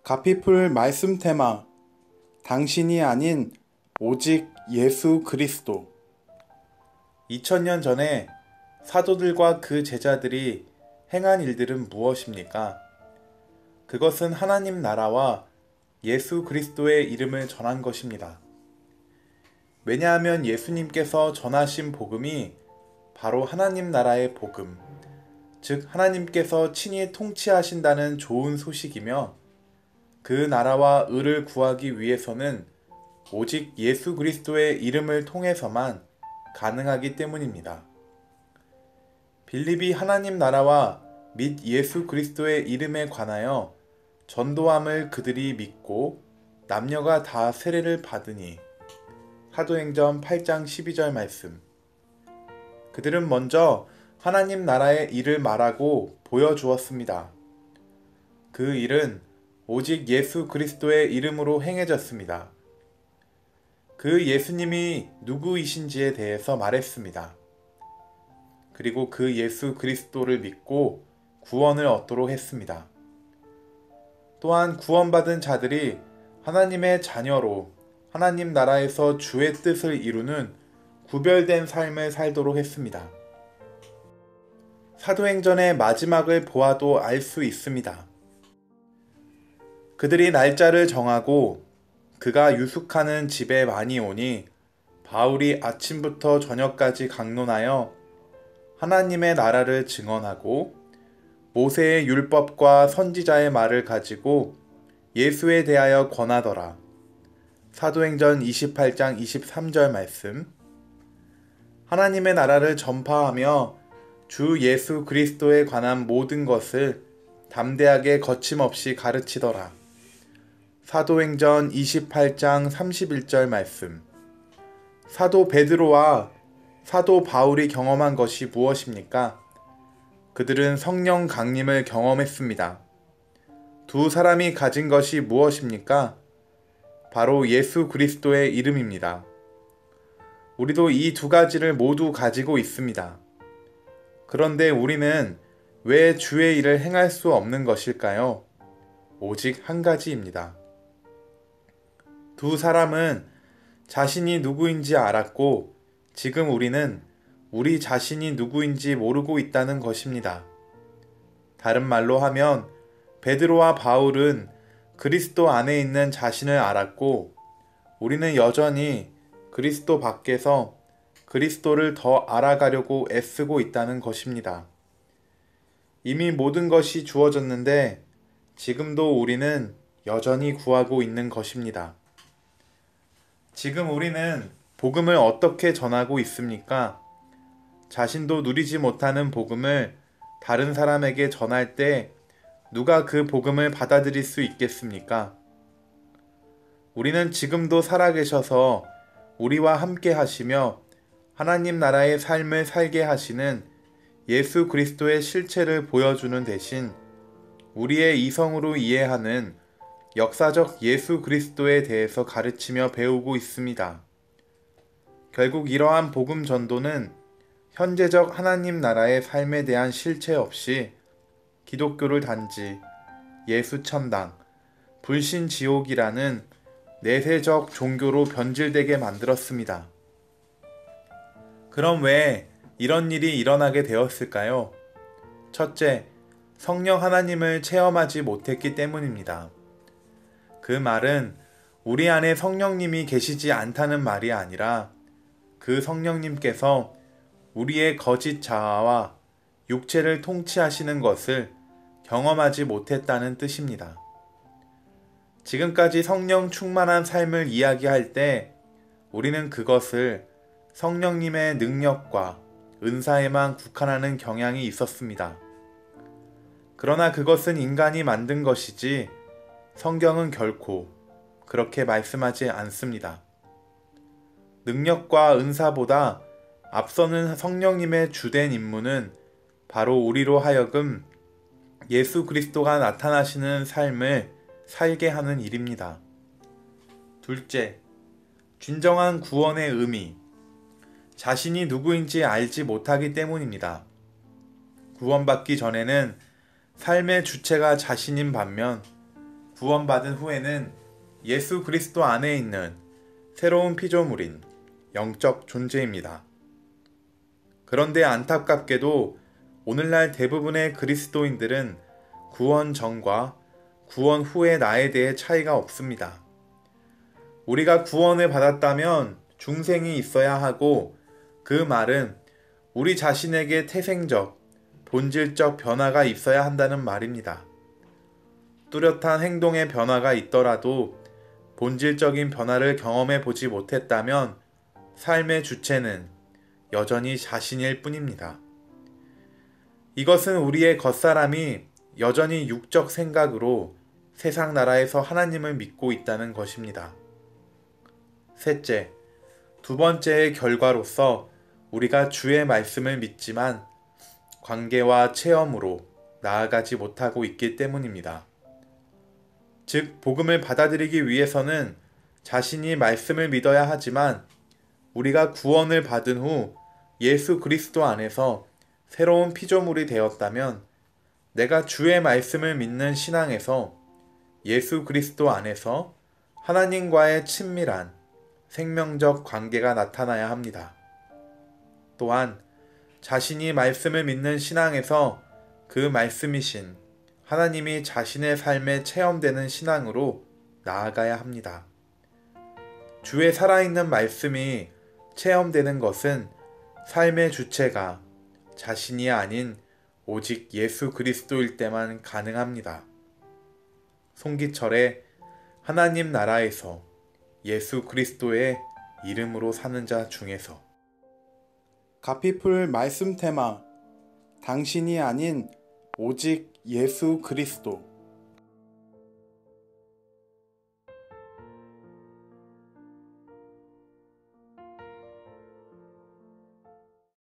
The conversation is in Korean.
가피풀 말씀 테마 당신이 아닌 오직 예수 그리스도. 2000년 전에 사도들과 그 제자들이 행한 일들은 무엇입니까? 그것은 하나님 나라와 예수 그리스도의 이름을 전한 것입니다. 왜냐하면 예수님께서 전하신 복음이 바로 하나님 나라의 복음, 즉 하나님께서 친히 통치하신다는 좋은 소식이며, 그 나라와 의를 구하기 위해서는 오직 예수 그리스도의 이름을 통해서만 가능하기 때문입니다. 빌립이 하나님 나라와 및 예수 그리스도의 이름에 관하여 전도함을 그들이 믿고 남녀가 다 세례를 받으니, 사도행전 8장 12절 말씀. 그들은 먼저 하나님 나라의 일을 말하고 보여주었습니다. 그 일은 오직 예수 그리스도의 이름으로 행해졌습니다. 그 예수님이 누구이신지에 대해서 말했습니다. 그리고 그 예수 그리스도를 믿고 구원을 얻도록 했습니다. 또한 구원받은 자들이 하나님의 자녀로 하나님 나라에서 주의 뜻을 이루는 구별된 삶을 살도록 했습니다. 사도행전의 마지막을 보아도 알 수 있습니다. 그들이 날짜를 정하고 그가 유숙하는 집에 많이 오니 바울이 아침부터 저녁까지 강론하여 하나님의 나라를 증언하고 모세의 율법과 선지자의 말을 가지고 예수에 대하여 권하더라. 사도행전 28장 23절 말씀. 하나님의 나라를 전파하며 주 예수 그리스도에 관한 모든 것을 담대하게 거침없이 가르치더라. 사도행전 28장 31절 말씀. 사도 베드로와 사도 바울이 경험한 것이 무엇입니까? 그들은 성령 강림을 경험했습니다. 두 사람이 가진 것이 무엇입니까? 바로 예수 그리스도의 이름입니다. 우리도 이 두 가지를 모두 가지고 있습니다. 그런데 우리는 왜 주의 일을 행할 수 없는 것일까요? 오직 한 가지입니다. 두 사람은 자신이 누구인지 알았고 지금 우리는 우리 자신이 누구인지 모르고 있다는 것입니다. 다른 말로 하면 베드로와 바울은 그리스도 안에 있는 자신을 알았고 우리는 여전히 그리스도 밖에서 그리스도를 더 알아가려고 애쓰고 있다는 것입니다. 이미 모든 것이 주어졌는데 지금도 우리는 여전히 구하고 있는 것입니다. 지금 우리는 복음을 어떻게 전하고 있습니까? 자신도 누리지 못하는 복음을 다른 사람에게 전할 때 누가 그 복음을 받아들일 수 있겠습니까? 우리는 지금도 살아계셔서 우리와 함께 하시며 하나님 나라의 삶을 살게 하시는 예수 그리스도의 실체를 보여주는 대신 우리의 이성으로 이해하는 역사적 예수 그리스도에 대해서 가르치며 배우고 있습니다. 결국 이러한 복음 전도는 현재적 하나님 나라의 삶에 대한 실체 없이 기독교를 단지 예수천당, 불신지옥이라는 내세적 종교로 변질되게 만들었습니다. 그럼 왜 이런 일이 일어나게 되었을까요? 첫째, 성령 하나님을 체험하지 못했기 때문입니다. 그 말은 우리 안에 성령님이 계시지 않다는 말이 아니라 그 성령님께서 우리의 거짓 자아와 육체를 통치하시는 것을 경험하지 못했다는 뜻입니다. 지금까지 성령 충만한 삶을 이야기할 때 우리는 그것을 성령님의 능력과 은사에만 국한하는 경향이 있었습니다. 그러나 그것은 인간이 만든 것이지 성경은 결코 그렇게 말씀하지 않습니다. 능력과 은사보다 앞서는 성령님의 주된 임무는 바로 우리로 하여금 예수 그리스도가 나타나시는 삶을 살게 하는 일입니다. 둘째, 진정한 구원의 의미. 자신이 누구인지 알지 못하기 때문입니다. 구원받기 전에는 삶의 주체가 자신인 반면 구원받은 후에는 예수 그리스도 안에 있는 새로운 피조물인 영적 존재입니다. 그런데 안타깝게도 오늘날 대부분의 그리스도인들은 구원 전과 구원 후의 나에 대해 차이가 없습니다. 우리가 구원을 받았다면 중생이 있어야 하고, 그 말은 우리 자신에게 태생적, 본질적 변화가 있어야 한다는 말입니다. 뚜렷한 행동의 변화가 있더라도 본질적인 변화를 경험해 보지 못했다면 삶의 주체는 여전히 자신일 뿐입니다. 이것은 우리의 겉사람이 여전히 육적 생각으로 세상 나라에서 하나님을 믿고 있다는 것입니다. 셋째, 두 번째의 결과로서 우리가 주의 말씀을 믿지만 관계와 체험으로 나아가지 못하고 있기 때문입니다. 즉, 복음을 받아들이기 위해서는 자신이 말씀을 믿어야 하지만 우리가 구원을 받은 후 예수 그리스도 안에서 새로운 피조물이 되었다면 내가 주의 말씀을 믿는 신앙에서 예수 그리스도 안에서 하나님과의 친밀한 생명적 관계가 나타나야 합니다. 또한 자신이 말씀을 믿는 신앙에서 그 말씀이신 하나님이 자신의 삶에 체험되는 신앙으로 나아가야 합니다. 주의 살아있는 말씀이 체험되는 것은 삶의 주체가 자신이 아닌 오직 예수 그리스도일 때만 가능합니다. 송기철의 하나님 나라에서 예수 그리스도의 이름으로 사는 자 중에서. 가피풀 말씀 테마, 당신이 아닌 오직 예수 그리스도.